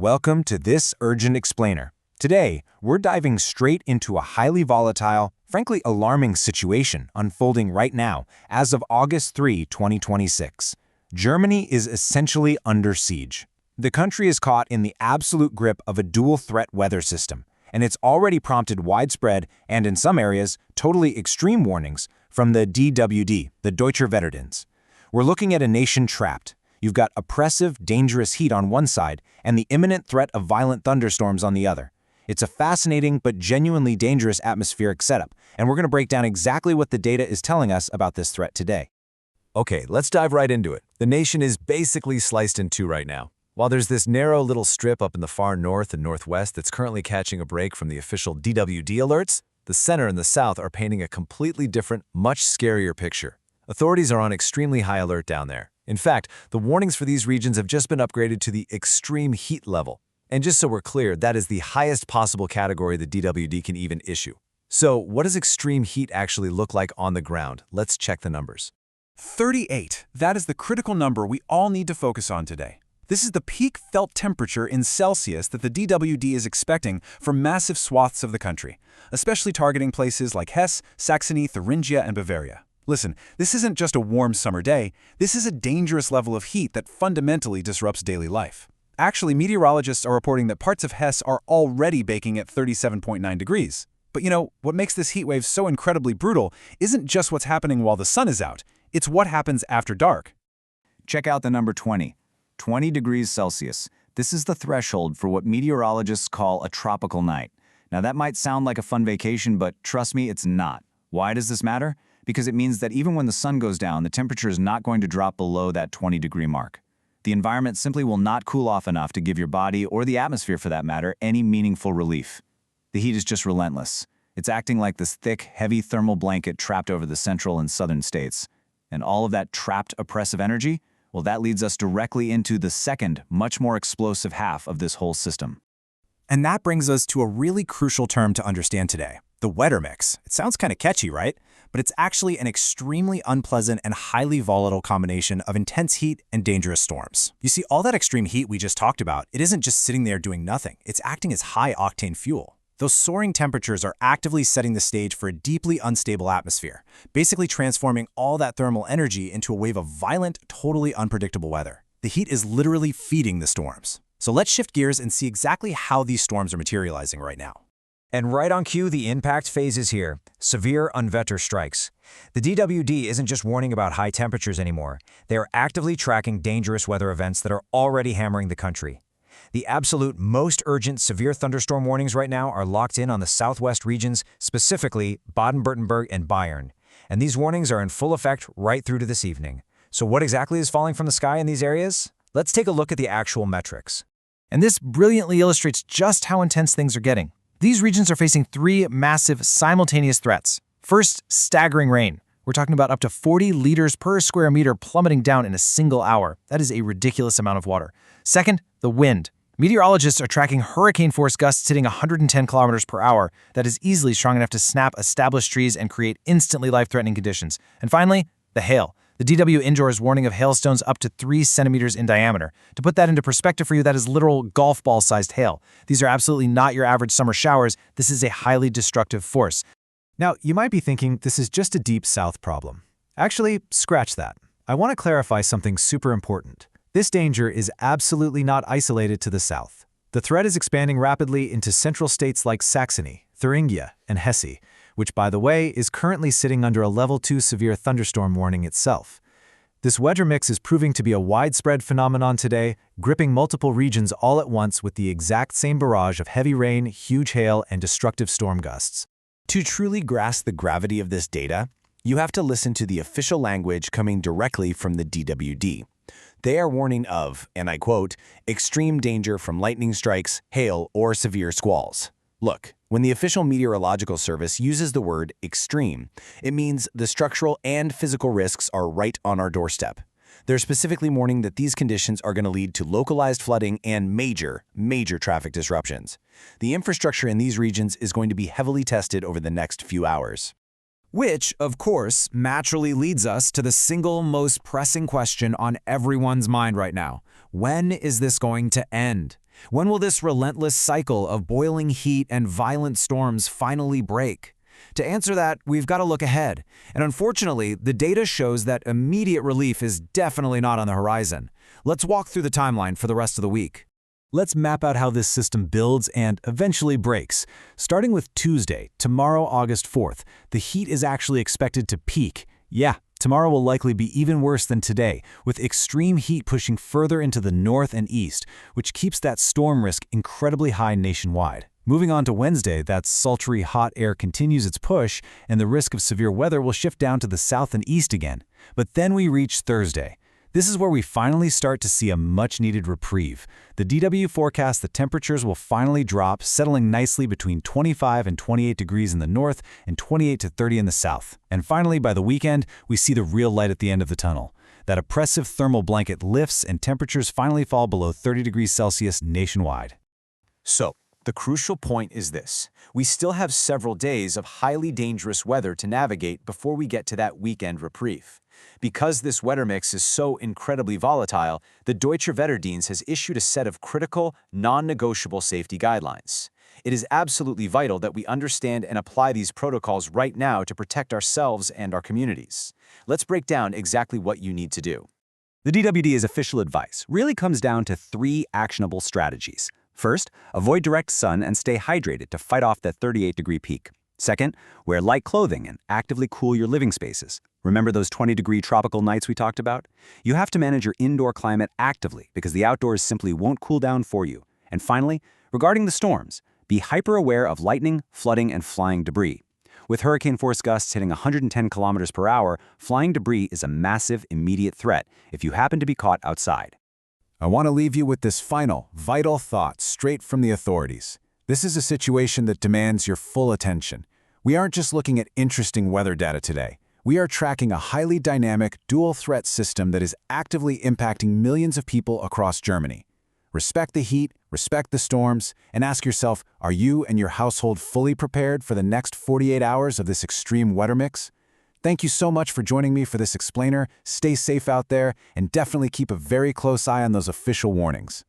Welcome to this Urgent Explainer. Today, we're diving straight into a highly volatile, frankly alarming situation unfolding right now as of August 3, 2026. Germany is essentially under siege. The country is caught in the absolute grip of a dual-threat weather system, and it's already prompted widespread and, in some areas, totally extreme warnings from the DWD, the Deutscher Wetterdienst. We're looking at a nation trapped. You've got oppressive, dangerous heat on one side and the imminent threat of violent thunderstorms on the other. It's a fascinating but genuinely dangerous atmospheric setup, and we're going to break down exactly what the data is telling us about this threat today. Okay, let's dive right into it. The nation is basically sliced in two right now. While there's this narrow little strip up in the far north and northwest that's currently catching a break from the official DWD alerts, the center and the south are painting a completely different, much scarier picture. Authorities are on extremely high alert down there. In fact, the warnings for these regions have just been upgraded to the extreme heat level. And just so we're clear, that is the highest possible category the DWD can even issue. So, what does extreme heat actually look like on the ground? Let's check the numbers. 38. That is the critical number we all need to focus on today. This is the peak felt temperature in Celsius that the DWD is expecting for massive swaths of the country, especially targeting places like Hesse, Saxony, Thuringia, and Bavaria. Listen, this isn't just a warm summer day, this is a dangerous level of heat that fundamentally disrupts daily life. Actually, meteorologists are reporting that parts of Hesse are already baking at 37.9 degrees. But what makes this heat wave so incredibly brutal isn't just what's happening while the sun is out, it's what happens after dark. Check out the number 20. 20 degrees Celsius. This is the threshold for what meteorologists call a tropical night. Now that might sound like a fun vacation, but trust me, it's not. Why does this matter? Because it means that even when the sun goes down, the temperature is not going to drop below that 20-degree mark. The environment simply will not cool off enough to give your body, or the atmosphere for that matter, any meaningful relief. The heat is just relentless. It's acting like this thick, heavy thermal blanket trapped over the central and southern states. And all of that trapped oppressive energy, well, that leads us directly into the second, much more explosive half of this whole system. And that brings us to a really crucial term to understand today, the weather mix. It sounds kind of catchy, right? But it's actually an extremely unpleasant and highly volatile combination of intense heat and dangerous storms. You see, all that extreme heat we just talked about, it isn't just sitting there doing nothing. It's acting as high-octane fuel. Those soaring temperatures are actively setting the stage for a deeply unstable atmosphere, basically transforming all that thermal energy into a wave of violent, totally unpredictable weather. The heat is literally feeding the storms. So let's shift gears and see exactly how these storms are materializing right now. And right on cue, the impact phase is here. Severe Unwetter strikes. The DWD isn't just warning about high temperatures anymore. They are actively tracking dangerous weather events that are already hammering the country. The absolute most urgent severe thunderstorm warnings right now are locked in on the southwest regions, specifically Baden-Württemberg and Bayern. And these warnings are in full effect right through to this evening. So what exactly is falling from the sky in these areas? Let's take a look at the actual metrics. And this brilliantly illustrates just how intense things are getting. These regions are facing three massive simultaneous threats. First, staggering rain. We're talking about up to 40 liters per square meter plummeting down in a single hour. That is a ridiculous amount of water. Second, the wind. Meteorologists are tracking hurricane-force gusts hitting 110 kilometers per hour. That is easily strong enough to snap established trees and create instantly life-threatening conditions. And finally, the hail. The DW Indoor is warning of hailstones up to 3 centimeters in diameter. To put that into perspective for you, that is literal golf ball-sized hail. These are absolutely not your average summer showers. This is a highly destructive force. Now, you might be thinking this is just a deep south problem. Actually, scratch that. I want to clarify something super important. This danger is absolutely not isolated to the south. The threat is expanding rapidly into central states like Saxony, Thuringia, and Hesse, which, by the way, is currently sitting under a level 2 severe thunderstorm warning itself. This weather mix is proving to be a widespread phenomenon today, gripping multiple regions all at once with the exact same barrage of heavy rain, huge hail, and destructive storm gusts. To truly grasp the gravity of this data, you have to listen to the official language coming directly from the DWD. They are warning of, and I quote, extreme danger from lightning strikes, hail, or severe squalls. Look, when the official meteorological service uses the word extreme, it means the structural and physical risks are right on our doorstep. They're specifically warning that these conditions are going to lead to localized flooding and major traffic disruptions. The infrastructure in these regions is going to be heavily tested over the next few hours. Which, of course, naturally leads us to the single most pressing question on everyone's mind right now. When is this going to end? When will this relentless cycle of boiling heat and violent storms finally break? To answer that, we've got to look ahead. And unfortunately, the data shows that immediate relief is definitely not on the horizon. Let's walk through the timeline for the rest of the week. Let's map out how this system builds and eventually breaks. Starting with Tuesday, tomorrow, August 4th, the heat is actually expected to peak. Yeah, tomorrow will likely be even worse than today, with extreme heat pushing further into the north and east, which keeps that storm risk incredibly high nationwide. Moving on to Wednesday, that sultry hot air continues its push, and the risk of severe weather will shift down to the south and east again. But then we reach Thursday. This is where we finally start to see a much-needed reprieve. The DW forecasts the temperatures will finally drop, settling nicely between 25 and 28 degrees in the north and 28 to 30 in the south. And finally, by the weekend, we see the real light at the end of the tunnel. That oppressive thermal blanket lifts and temperatures finally fall below 30 degrees Celsius nationwide. So, the crucial point is this. We still have several days of highly dangerous weather to navigate before we get to that weekend reprieve. Because this weather mix is so incredibly volatile, the Deutscher Wetterdienst has issued a set of critical, non-negotiable safety guidelines. It is absolutely vital that we understand and apply these protocols right now to protect ourselves and our communities. Let's break down exactly what you need to do. The DWD's official advice really comes down to 3 actionable strategies. First, avoid direct sun and stay hydrated to fight off that 38-degree peak. Second, wear light clothing and actively cool your living spaces. Remember those 20-degree tropical nights we talked about? You have to manage your indoor climate actively because the outdoors simply won't cool down for you. And finally, regarding the storms, be hyper-aware of lightning, flooding, and flying debris. With hurricane-force gusts hitting 110 kilometers per hour, flying debris is a massive, immediate threat if you happen to be caught outside. I want to leave you with this final, vital thought straight from the authorities. This is a situation that demands your full attention. We aren't just looking at interesting weather data today. We are tracking a highly dynamic, dual-threat system that is actively impacting millions of people across Germany. Respect the heat, respect the storms, and ask yourself, are you and your household fully prepared for the next 48 hours of this extreme weather mix? Thank you so much for joining me for this explainer. Stay safe out there, and definitely keep a very close eye on those official warnings.